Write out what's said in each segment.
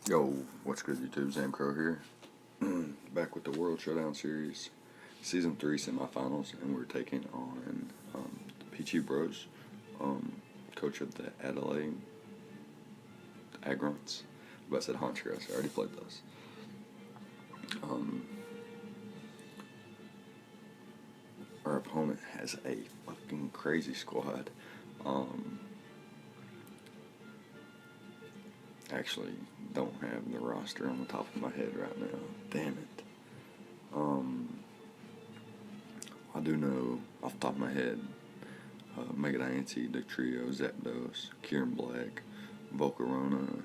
Yo, what's good YouTube? Zam Crow here. Back with the World Showdown Series, Season 3 semifinals, and we're taking on the Peachy Bros, coach of the Adelaide Aggrons. I said Honchgrass, I already played those. Our opponent has a fucking crazy squad. Actually, don't have the roster on the top of my head right now. Damn it. I do know off the top of my head, Mega Diancie, Dick Trio, Zapdos, Kieran Black, Volcarona,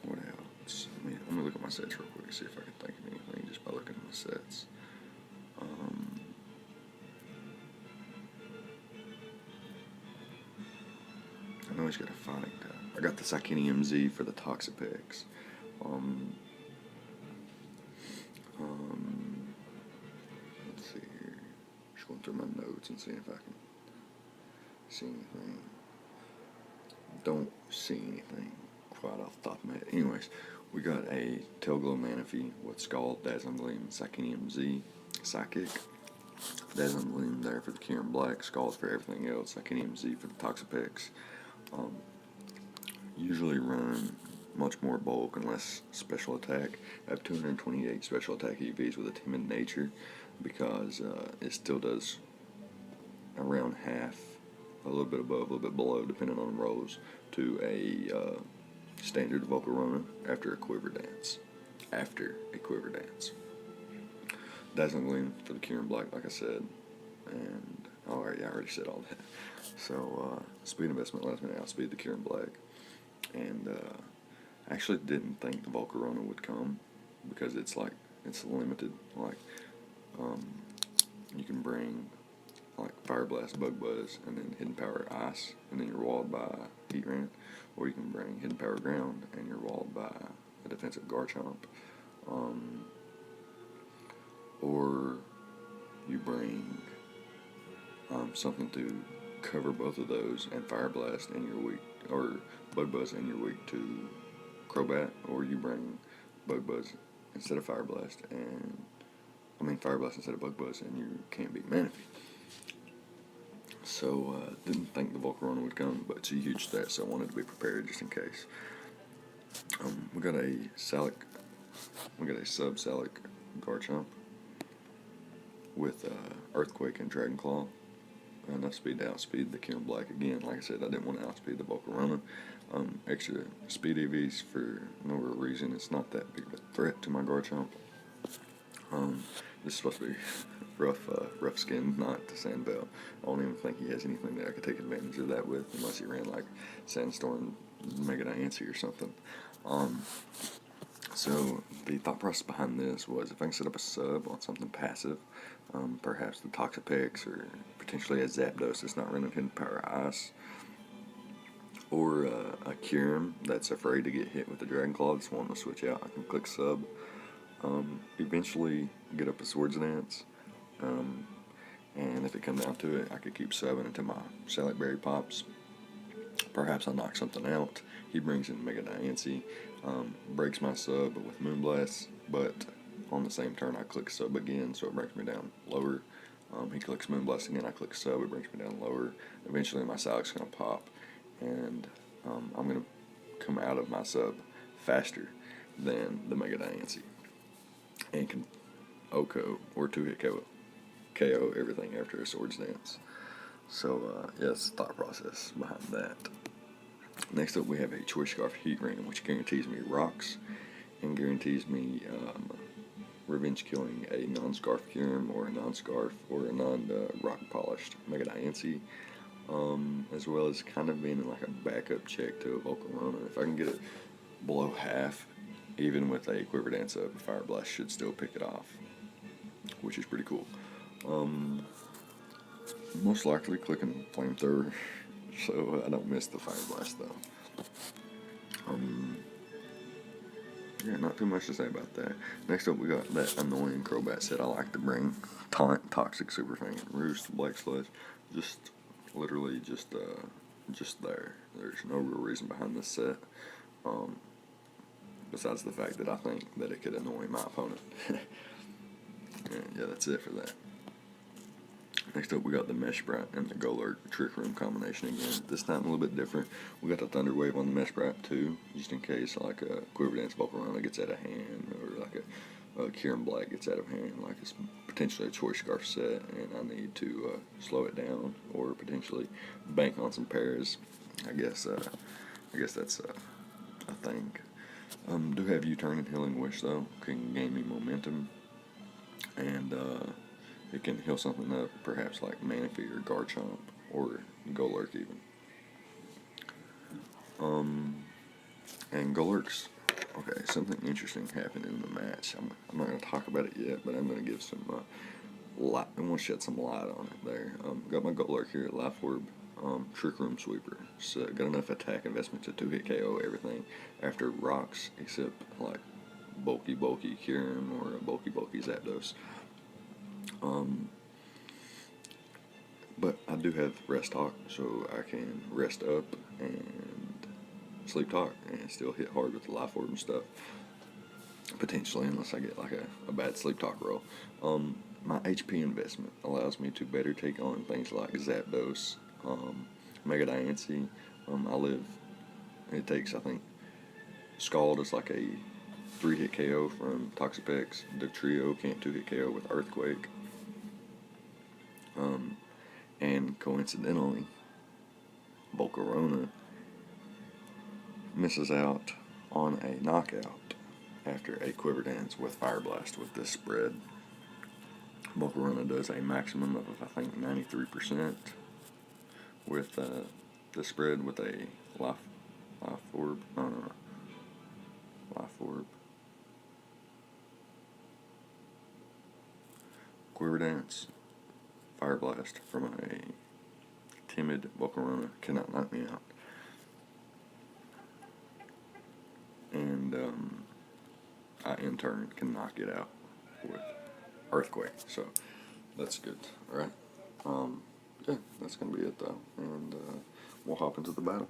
what else? Let me look at my sets real quick, see if I can think of anything just by looking at my sets. I know he's got a fighting type. I got the Psychinium Z for the Toxapex. Let's see here. Just going through my notes and seeing if I can see anything. Don't see anything quite off the top of my head. Anyways, we got a Tailglow Manaphy with Scald, Dazzling Gleam, Psychinium Z, Psychic. Dazzling Gleam there for the Kieran Black, Scald for everything else, Psychinium Z for the Toxapex. Usually run much more bulk and less special attack. I have 228 special attack EVs with a timid nature because it still does around half, a little bit above, a little bit below, depending on rolls, to a standard Volcarona after a Quiver Dance. Dazzling Gleam for the Kieran Black, like I said, and I already said all that. So speed investment allows me to outspeed the Kieran Black, and I actually didn't think the Volcarona would come because it's limited. You can bring like Fire Blast, Bug Buzz, and then Hidden Power Ice, and then you're walled by Heat Rant, or you can bring Hidden Power Ground and you're walled by a defensive Garchomp, or you bring something to cover both of those, and Fire Blast and you're weak, or Bug Buzz and you're weak to Crobat, or you bring Bug Buzz instead of Fire Blast, Fire Blast instead of Bug Buzz, and you can't beat Manaphy. So, didn't think the Volcarona would come, but it's a huge stat, so I wanted to be prepared just in case. We got a Salac, sub-Salac Garchomp with Earthquake and Dragon Claw. Enough speed to outspeed the Kieran Black again. Like I said, I didn't want to outspeed the Volcarona. Extra speed EVs for no real reason. It's not that big of a threat to my Garchomp. This is supposed to be rough skin, not the Sandbell. I don't even think he has anything that I could take advantage of that with, unless he ran like Sandstorm, Mega Diancie or something. So the thought process behind this was if I can set up a sub on something passive, perhaps the Toxapex or potentially a Zapdos that's not running Hidden Power Ice, or a Kieran that's afraid to get hit with the Dragon Claw that's wanting to switch out, I can click sub. Eventually get up a Swords Dance, and if it comes down to it, I could keep subbing until my Salac Berry pops. Perhaps I knock something out. He brings in Mega Diancie, breaks my sub with Moonblast, but on the same turn I click sub again, so it brings me down lower. He clicks Moonblast again, I click sub, it brings me down lower. Eventually my Salac's going to pop, and I'm going to come out of my sub faster than the Mega Diancie, and can OHKO or 2-hit KO everything after a Swords Dance. So yes, thought process behind that. Next up, we have a Choice Scarf Heat Ring, which guarantees me rocks and guarantees me revenge killing a non-Scarf Kyurem or a non-Scarf or a non-Rock Polished Mega Diancie, as well as kind of being like a backup check to a Volcarona. If I can get it below half, even with a Quiver Dance up, Fire Blast should still pick it off, which is pretty cool. Most likely clicking Flamethrower, so I don't miss the Fire Blast though. Yeah, not too much to say about that. Next up, we got that annoying Crobat set I like to bring. Taunt, Toxic, Super Fang, Roost, Black Sludge. Literally just just there. There's no real reason behind this set, besides the fact that I think that it could annoy my opponent. And yeah, that's it for that. Next up, we got the Mesh Brat and the Golurk Trick Room combination again. This time a little bit different. We got the Thunder Wave on the Mesh Brat too, just in case like a Quiver Dance Volcarona gets out of hand, or like a Kieran Black gets out of hand, like it's potentially a Choice Scarf set, and I need to slow it down or potentially bank on some pairs. I guess that's a thing. Do have U-Turn and Healing Wish though. Can gain me momentum, and it can heal something up, perhaps like Manaphy or Garchomp or Golurk even. And Golurk's, okay, something interesting happened in the match. I'm not going to talk about it yet, but I'm going to give some light. I want to shed some light on it there. Got my Golurk here at Life Orb. Trick Room Sweeper. So got enough attack investment to 2-hit KO everything after rocks, except like bulky Kieran or a bulky Zapdos. But I do have Rest Talk, so I can rest up and Sleep Talk and still hit hard with the Life Orb and stuff. Potentially, unless I get like a bad Sleep Talk roll. My HP investment allows me to better take on things like Zapdos, Mega Diancie. It takes, I think, Scald is like a 3-hit KO from Toxapex. Dugtrio can't 2-hit KO with Earthquake. And coincidentally, Volcarona misses out on a knockout after a Quiver Dance with Fire Blast with this spread. Volcarona does a maximum of, I think, 93% with the spread with a Life Orb. No. Life Orb. Quiver Dance, Fire Blast from a timid Volcarona cannot knock me out. And I in turn can knock it out with Earthquake. So that's good. Alright. Yeah, that's going to be it though. And we'll hop into the battle.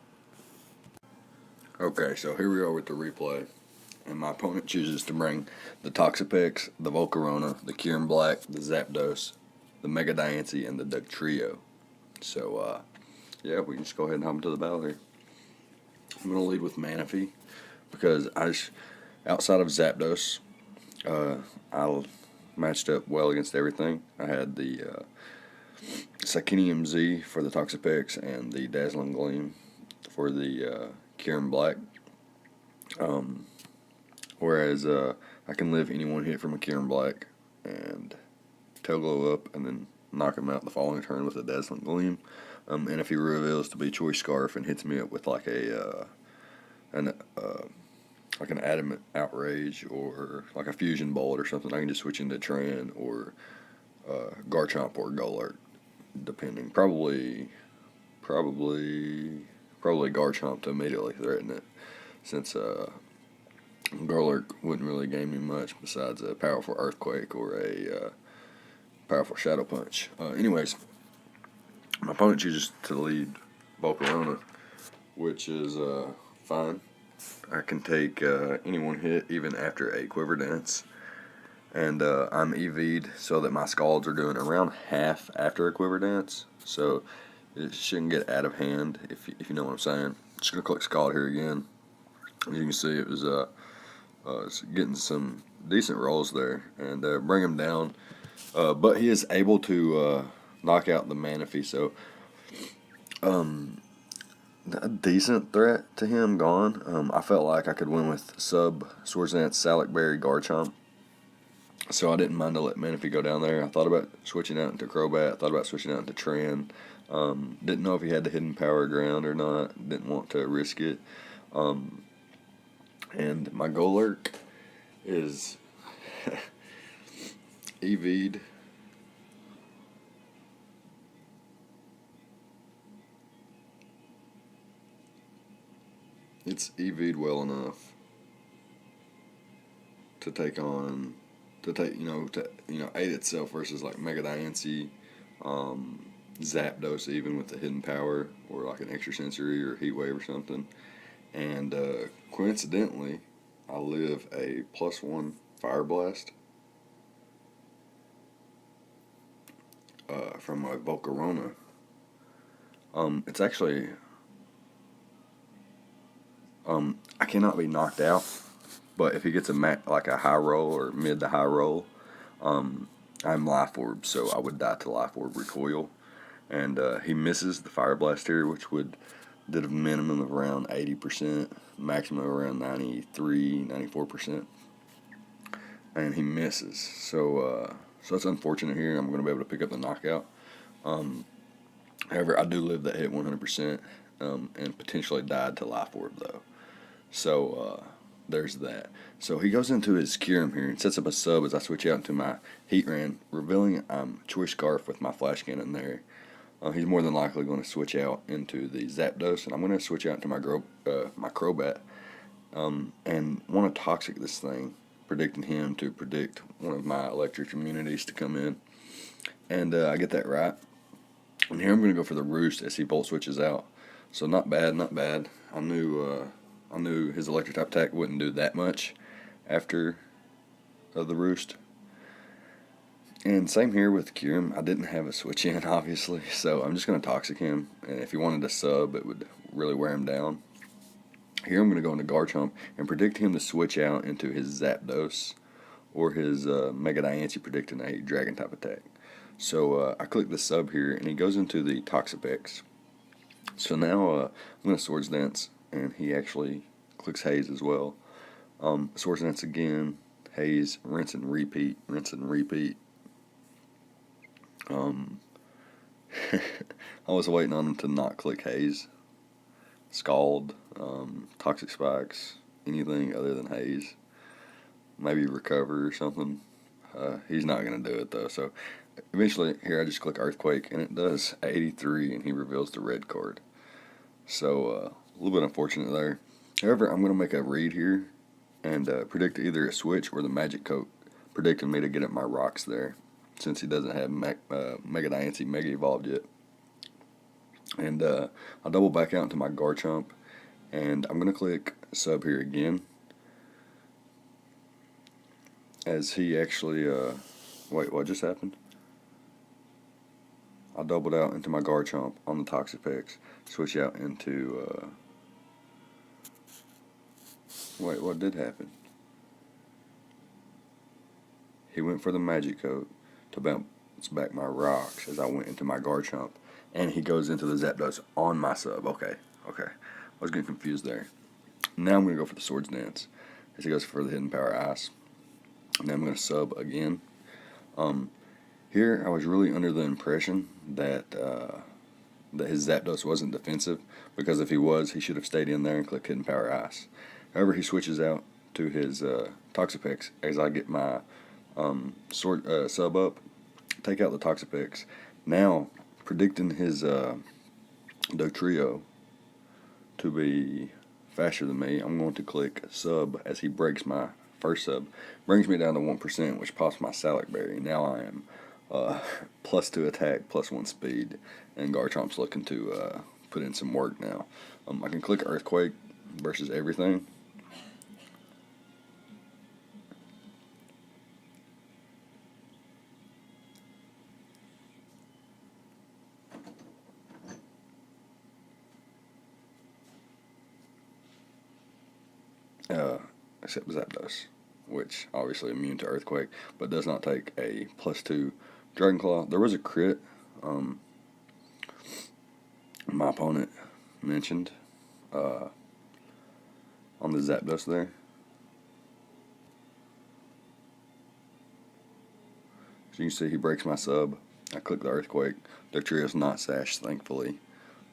Okay, so here we are with the replay. And my opponent chooses to bring the Toxapex, the Volcarona, the Kieran Black, the Zapdos, the Mega Diancie, and the Dugtrio. So, yeah, we can just go ahead and hop into the battle here. I'm going to lead with Manaphy because outside of Zapdos, I matched up well against everything. I had the Psychinium Z for the Toxapex and the Dazzling Gleam for the Kieran Black. Whereas I can live any one hit from a Kieran Black and Tail Glow up and then knock him out the following turn with a Dazzling Gleam. And if he reveals to be Choice Scarf and hits me up with like an Adamant Outrage or like a Fusion Bolt or something, I can just switch into Tran or Garchomp or Golurk, depending. Probably Garchomp to immediately threaten it, since Golurk wouldn't really gain me much besides a powerful Earthquake or a powerful Shadow Punch. Anyways, my opponent chooses to lead Volcarona, which is fine. I can take any one hit even after a Quiver Dance. And I'm EV'd so that my Scalds are doing around half after a Quiver Dance. So it shouldn't get out of hand, if you know what I'm saying. Just going to click Scald here again. As you can see, it was getting some decent rolls there and bring him down. But he is able to knock out the Manaphy, so a decent threat to him gone. I felt like I could win with sub Swords Dance, Salac Berry, Garchomp. So I didn't mind to let Manaphy go down there. I thought about switching out into Crobat. Thought about switching out into Tran. Didn't know if he had the hidden power ground or not. Didn't want to risk it. And my Golurk is EV'd. It's EV'd well enough to aid itself versus like Mega Diancie, Zapdos even with the hidden power or like an extra sensory or heat wave or something. And coincidentally, I live a +1 fire blast from a Volcarona. It's actually I cannot be knocked out, but if he gets like a high roll or mid to high roll, I'm life orb, so I would die to life orb recoil. And he misses the fire blast here, which did a minimum of around 80%, maximum around 93, 94%, and he misses. So it's unfortunate here. I'm going to be able to pick up the knockout. However, I do live that hit 100%, and potentially died to life orb though. So there's that. So he goes into his Kyurem here and sets up a sub as I switch out into my Heatran, revealing Choice Scarf with my Flash Cannon there. He's more than likely going to switch out into the Zapdos, and I'm going to switch out into my Crobat, and want to Toxic this thing, predicting him to predict one of my electric immunities to come in. And I get that right. And here I'm going to go for the Roost as he Volt switches out. So not bad, not bad. I knew his electric type attack wouldn't do that much after the Roost. And same here with Kyurem. I didn't have a switch in, obviously, so I'm just going to Toxic him. And if he wanted to sub, it would really wear him down. Here I'm going to go into Garchomp and predict him to switch out into his Zapdos or his Mega Diancie, predicting a Dragon type attack. So I click the sub here, and he goes into the Toxapex. So now I'm going to Swords Dance, and he actually clicks Haze as well. Swords Dance again, Haze, rinse and repeat, rinse and repeat. I was waiting on him to not click Haze, Scald, Toxic Spikes, anything other than Haze. Maybe Recover or something. He's not going to do it though. So eventually here I just click Earthquake, and it does 83, and he reveals the red card. So a little bit unfortunate there. However, I'm going to make a read here and predict either a switch or the Magic Coat, predicting me to get at my rocks there, since he doesn't have Mega Diancie Mega Evolved yet. And I'll double back out into my Garchomp, and I'm going to click sub here again, as he actually, wait, what just happened? I doubled out into my Garchomp on the Toxapex, switch out into, wait, what did happen? He went for the Magic Coat to bounce back my rocks as I went into my Garchomp, and he goes into the Zapdos on my sub. Okay. I was getting confused there. Now I'm going to go for the Swords Dance as he goes for the Hidden Power Ice. Now I'm going to sub again. Here I was really under the impression that his Zapdos wasn't defensive, because if he was, he should have stayed in there and clicked Hidden Power Ice. However, he switches out to his Toxapex as I get my sub up, take out the Toxapex. Now, predicting his Dotrio to be faster than me, I'm going to click sub as he breaks my first sub. Brings me down to 1%, which pops my Salac Berry. Now I am +2 attack, +1 speed, and Garchomp's looking to put in some work now. I can click Earthquake versus everything. Except Zapdos, which obviously immune to Earthquake, but does not take a +2 Dragon Claw. There was a crit my opponent mentioned on the Zapdos there. So you can see he breaks my sub. I click the Earthquake. Dothrio's not sashed, thankfully.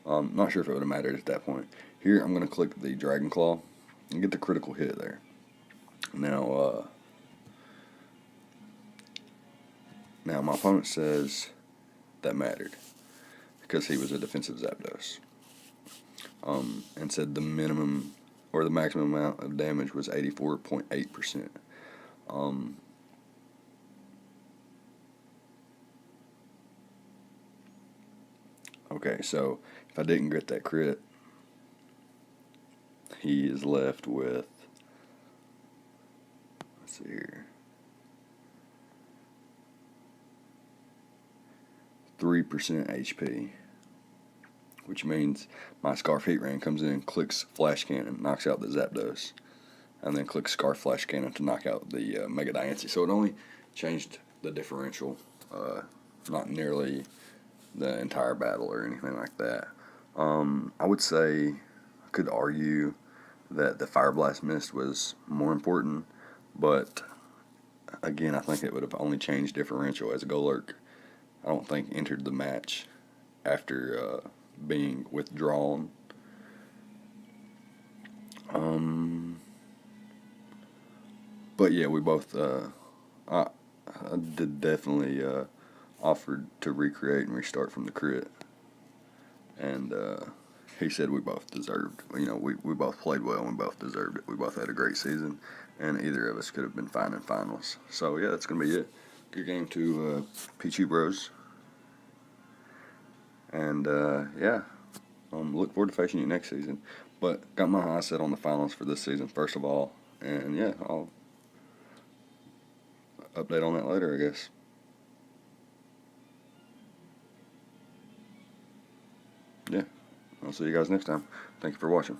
Not sure if it would have mattered at that point. Here I'm going to click the Dragon Claw and get the critical hit there. Now my opponent says that mattered because he was a defensive Zapdos, and said the minimum or the maximum amount of damage was 84.8%. Okay, so if I didn't get that crit, he is left with, let's see here, 3% HP, which means my Scarf Heat Ray comes in, clicks Flash Cannon, knocks out the Zapdos, and then clicks Scarf Flash Cannon to knock out the Mega Diancie. So it only changed the differential, not nearly the entire battle or anything like that. I would say, I could argue that the Fire Blast Mist was more important, but again, I think it would have only changed differential, as Golurk, I don't think, entered the match after being withdrawn. But yeah, we both, I did definitely offered to recreate and restart from the crit, and he said we both deserved, we both played well and we both deserved it. We both had a great season, and either of us could have been fine in finals. So yeah, that's going to be it. Good game to Pichu Bros. And yeah, look forward to facing you next season. But got my eyes set on the finals for this season, first of all. And yeah, I'll update on that later, I guess. Yeah, I'll see you guys next time. Thank you for watching.